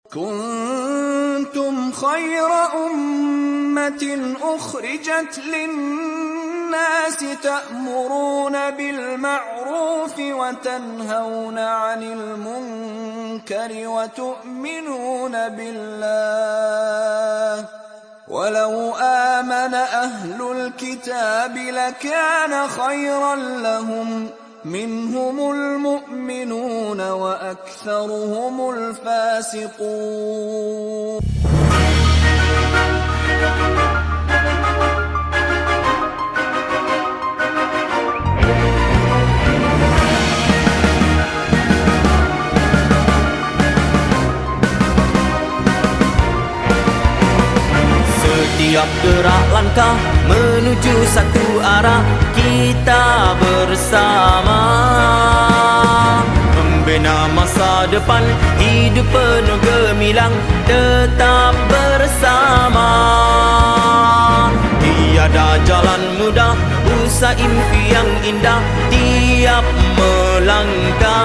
كنتم خير أمة أخرجت للناس تأمرون بالمعروف وتنهون عن المنكر وتؤمنون بالله ولو آمن أهل الكتاب لكان خيرا لهم منهم المؤمنون وأكثرهم الفاسقون. Setiap gerak langkah menuju satu arah, kita bersama membina masa depan, hidup penuh gemilang, tetap bersama. Tiada jalan mudah, usai impian indah, tiap melangkah.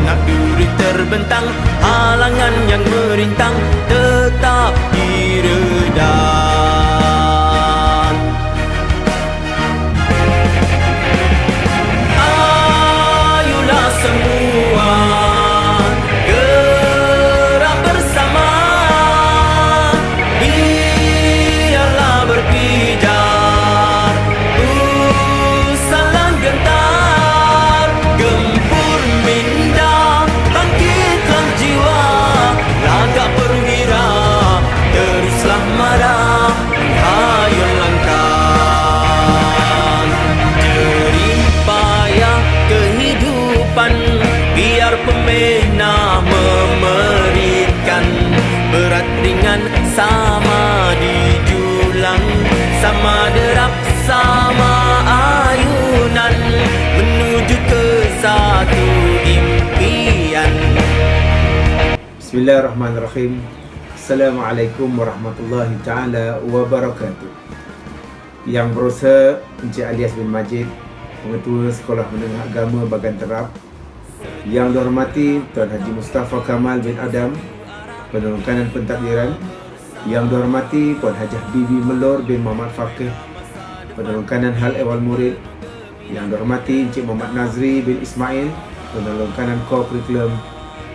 Nak duri terbentang, halangan yang merintang, tetap diredam. Ayolah semua gerak bersama, biarlah berpijar, salang gentar, gempur minda, bangkitkan jiwa, lagak perwira, teruslah marah, hayun langkah. Jerih payah kehidupan, biar pembina memeritkan, berat ringan sama dijulang, sama derap sama ayunan, menuju ke satu impian. Bismillahirrahmanirrahim. Assalamualaikum warahmatullahi ta'ala wabarakatuh. Yang berusaha Encik Alias bin Majid, Pengetua Sekolah Menengah Agama Bagan Terap. Yang dihormati Tuan Haji Mustafa Kamal bin Adam, Penolong Kanan Pentadbiran. Yang dihormati Puan Hajah Bibi Melor bin Muhammad Faqih, Penolong Kanan Hal Ehwal Murid. Yang dihormati Encik Muhammad Nazri bin Ismail, Penolong Kanan Core Curriculum.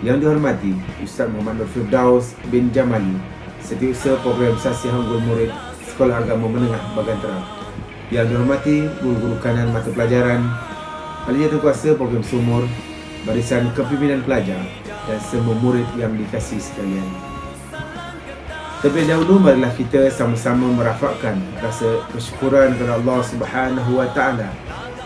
Yang dihormati Ustaz Muhammad Nur Firdaus bin Jamali, Setiausaha Program Sasiah Unggul Murid Sekolah Agama Menengah Bagan Terap. Yang dihormati guru-guru kanan mata pelajaran, ahli jawatankuasa program sumur, barisan kepimpinan pelajar dan semua murid yang dikasihi sekalian. Terlebih dahulu, marilah kita sama-sama merafakkan rasa kesyukuran kepada Allah Subhanahu Wa Taala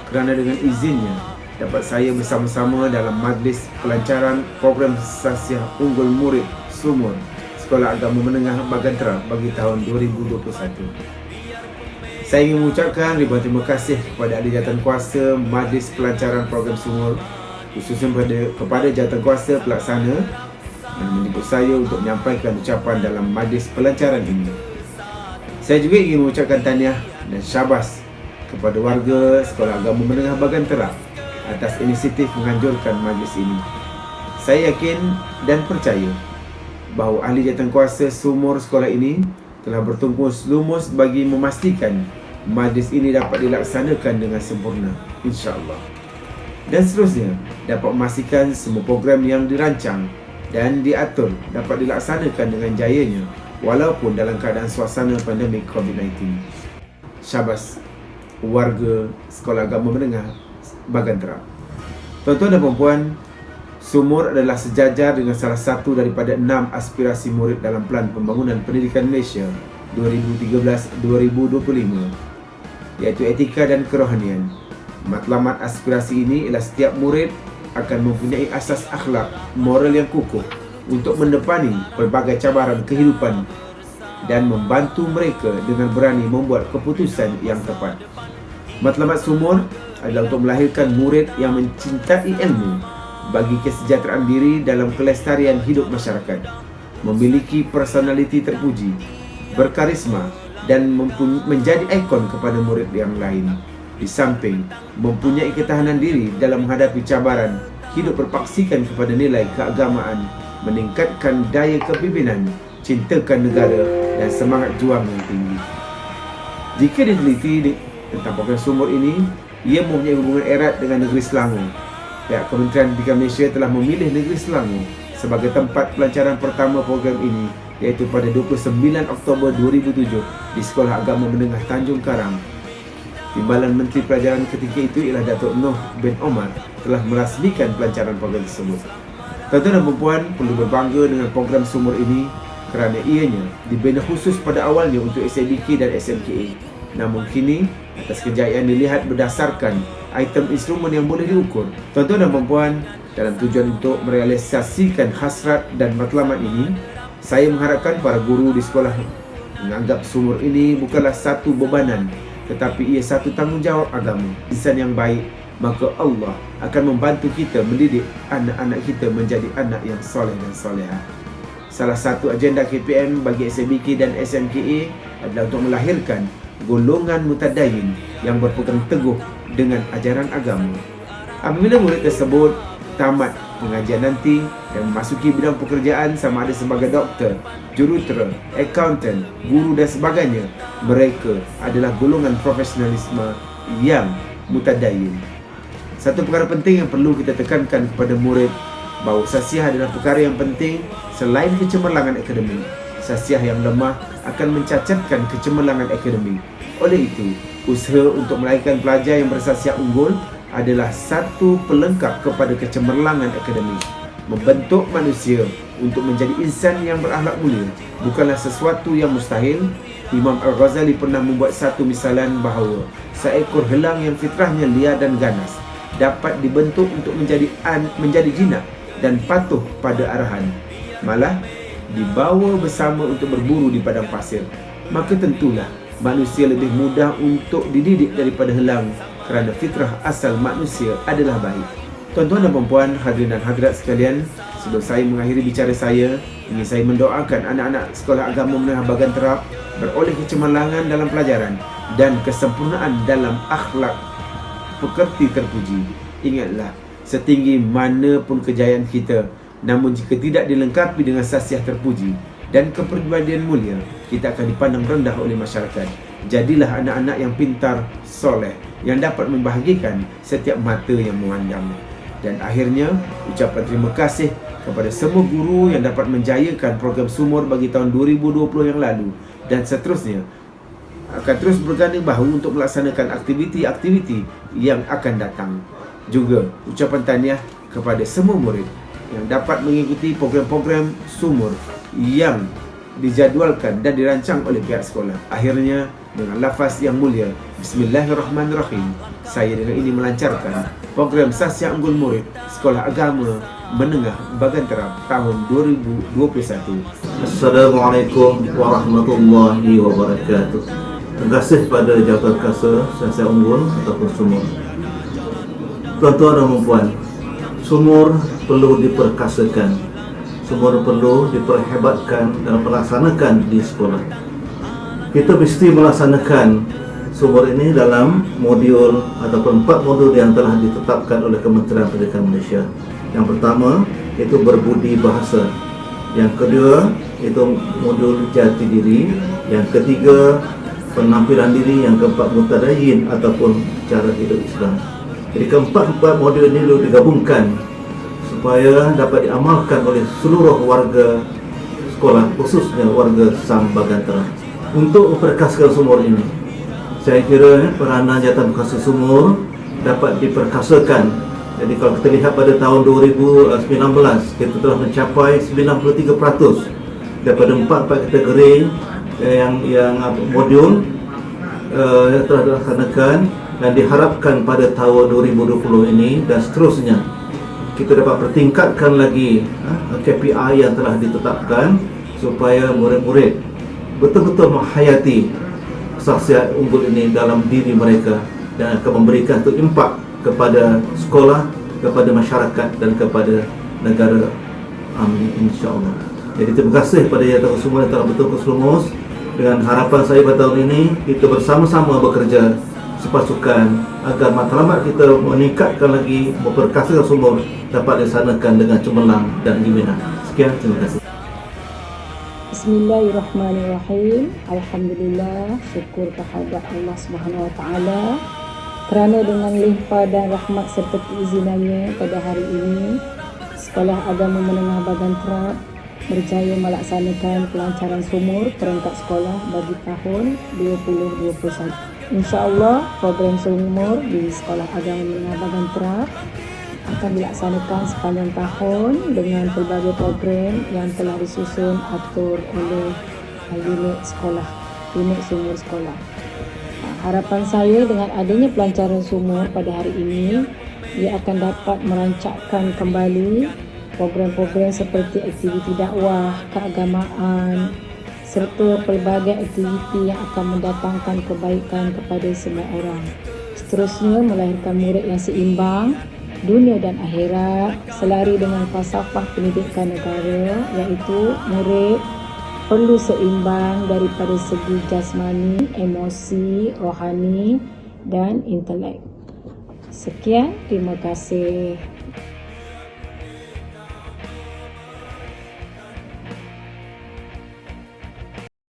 kerana dengan izinnya dapat saya bersama-sama dalam majlis pelancaran program Sasiah Unggul Murid Sumur Sekolah Agama Menengah Bagan Terap bagi tahun 2021. Saya ingin mengucapkan ribuan terima kasih kepada ahli jawatankuasa majlis pelancaran program Sumur, khususnya kepada jawatankuasa pelaksana yang menjemput saya untuk menyampaikan ucapan dalam majlis pelancaran ini. Saya juga ingin mengucapkan tahniah dan syabas kepada warga Sekolah Agama Menengah Bagan Terap atas inisiatif menganjurkan majlis ini. Saya yakin dan percaya bahawa ahli jawatankuasa sumur sekolah ini telah bertungkus lumus bagi memastikan majlis ini dapat dilaksanakan dengan sempurna, insya-Allah. Dan seterusnya dapat memastikan semua program yang dirancang dan diatur dapat dilaksanakan dengan jayanya walaupun dalam keadaan suasana pandemik COVID-19. Syabas warga Sekolah Agama Menengah Bagan Terap. Tuan-tuan dan puan-puan, sumur adalah sejajar dengan salah satu daripada 6 aspirasi murid dalam Pelan Pembangunan Pendidikan Malaysia 2013-2025, iaitu etika dan kerohanian. Matlamat aspirasi ini ialah setiap murid akan mempunyai asas akhlak moral yang kukuh untuk mendepani pelbagai cabaran kehidupan dan membantu mereka dengan berani membuat keputusan yang tepat. Matlamat sumur adalah untuk melahirkan murid yang mencintai ilmu bagi kesejahteraan diri dalam kelestarian hidup masyarakat, memiliki personaliti terpuji, berkarisma dan menjadi ikon kepada murid yang lain. Di samping mempunyai ketahanan diri dalam menghadapi cabaran, hidup berpaksikan kepada nilai keagamaan meningkatkan daya kepimpinan, cintakan negara dan semangat juang yang tinggi. Jika diteliti tentang program sumur ini, ia mempunyai hubungan erat dengan negeri Selangor. Pihak Kementerian Pendidikan Malaysia telah memilih negeri Selangor sebagai tempat pelancaran pertama program ini, iaitu pada 29 Oktober 2007 di Sekolah Agama Menengah Tanjung Karang. Timbalan Menteri Pelajaran ketika itu ialah Datuk Noh bin Omar telah merasmikan pelancaran program tersebut. Tuan-tuan dan puan perlu berbangga dengan program sumur ini kerana ianya dibina khusus pada awalnya untuk SABK dan SMKA. Namun kini, atas kejayaan dilihat berdasarkan item instrumen yang boleh diukur. Tuan-tuan dan puan, dalam tujuan untuk merealisasikan hasrat dan matlamat ini, saya mengharapkan para guru di sekolah menganggap sumur ini bukanlah satu bebanan, tetapi ia satu tanggungjawab agama. Insan yang baik, maka Allah akan membantu kita mendidik anak-anak kita menjadi anak yang soleh dan solehah. Salah satu agenda KPM bagi SABK dan SMKA adalah untuk melahirkan golongan mutadayyin yang berpegang teguh dengan ajaran agama. Apabila murid tersebut tamat pengajian nanti dan memasuki bidang pekerjaan sama ada sebagai doktor, jurutera, accountant, guru dan sebagainya, mereka adalah golongan profesionalisme yang mutadayyin. Satu perkara penting yang perlu kita tekankan kepada murid, bahawa sasiah adalah perkara yang penting selain kecemerlangan akademik. Sasiah yang lemah akan mencacatkan kecemerlangan akademik. Oleh itu, usaha untuk melahirkan pelajar yang bersasiah unggul adalah satu pelengkap kepada kecemerlangan akademik. Membentuk manusia untuk menjadi insan yang berakhlak mulia bukanlah sesuatu yang mustahil. Imam Al-Ghazali pernah membuat satu misalan bahawa seekor helang yang fitrahnya liar dan ganas dapat dibentuk untuk menjadi jinak dan patuh pada arahan, malah dibawa bersama untuk berburu di padang pasir. Maka tentulah manusia lebih mudah untuk dididik daripada helang, kerana fitrah asal manusia adalah baik. Tuan-tuan dan puan, hadirin dan hadirat sekalian, sebelum saya mengakhiri bicara saya, ingin saya mendoakan anak-anak Sekolah Agama Menengah Bagan Terap beroleh kecemerlangan dalam pelajaran dan kesempurnaan dalam akhlak pekerti terpuji. Ingatlah, setinggi mana pun kejayaan kita, namun jika tidak dilengkapi dengan sasiah terpuji dan kepribadian mulia, kita akan dipandang rendah oleh masyarakat. Jadilah anak-anak yang pintar, soleh, yang dapat membahagikan setiap mata yang memandang. Dan akhirnya, ucapan terima kasih kepada semua guru yang dapat menjayakan program sumur bagi tahun 2020 yang lalu dan seterusnya akan terus berganding bahu untuk melaksanakan aktiviti-aktiviti yang akan datang. Juga ucapan tahniah kepada semua murid yang dapat mengikuti program-program sumur yang dijadualkan dan dirancang oleh pihak sekolah. Akhirnya, dengan lafaz yang mulia, Bismillahirrahmanirrahim, saya dengan ini melancarkan program Sasiah Unggul Murid Sekolah Agama Menengah Bagan Terap tahun 2021. Assalamualaikum warahmatullahi wabarakatuh. Terima kasih pada Jabatan Kasa Sasiah Unggul ataupun sumur. Tuan-tuan dan puan, sumur perlu diperkasakan, sumur perlu diperhebatkan dan melaksanakan di sekolah. Kita mesti melaksanakan sumur ini dalam modul ataupun 4 modul yang telah ditetapkan oleh Kementerian Pendidikan Malaysia. Yang pertama itu berbudi bahasa, yang kedua itu modul jati diri, yang ketiga penampilan diri, yang keempat mutadayyin ataupun cara hidup Islam. Jadi keempat modul ini perlu digabungkan supaya dapat diamalkan oleh seluruh warga sekolah, khususnya warga Sam Bagan Terap. Untuk memperkasakan sumur ini, saya kira peranan Jabatan Perkasa Sumur dapat diperkasakan. Jadi kalau kita lihat pada tahun 2019, kita telah mencapai 93% daripada 4 kategori yang modul telah dilaksanakan, dan diharapkan pada tahun 2020 ini dan seterusnya kita dapat pertingkatkan lagi KPI yang telah ditetapkan supaya murid-murid betul-betul menghayati sasiah unggul ini dalam diri mereka dan akan memberikan impak kepada sekolah, kepada masyarakat dan kepada negara. Amin, insya-Allah. Jadi terima kasih kepada Jabatan Sumur yang telah betul-betul selumus. Dengan harapan saya pada tahun ini kita bersama-sama bekerja sepasukan agar matlamat kita meningkatkan lagi, memperkasakan sumur dapat dilaksanakan dengan cemerlang dan gembira. Sekian, terima kasih. Bismillahirrahmanirrahim. Alhamdulillah, syukur kepada Allah Subhanahu Wa Taala kerana dengan limpah dan rahmat serta keizinannya pada hari ini Sekolah Agama Menengah Bagan Terap berjaya melaksanakan pelancaran sumur peringkat sekolah bagi tahun 2021. InsyaAllah program sumur di Sekolah Agama Menengah Bagan Terap akan dilaksanakan sepanjang tahun dengan pelbagai program yang telah disusun atur oleh unit sekolah, unit sumur sekolah. Harapan saya dengan adanya pelancaran sumur pada hari ini, ia akan dapat merancangkan kembali program-program seperti aktiviti dakwah, keagamaan serta pelbagai aktiviti yang akan mendatangkan kebaikan kepada semua orang. Seterusnya melahirkan murid yang seimbang dunia dan akhirat selari dengan falsafah pendidikan negara, iaitu murid perlu seimbang daripada segi jasmani, emosi, rohani dan intelek. Sekian, terima kasih.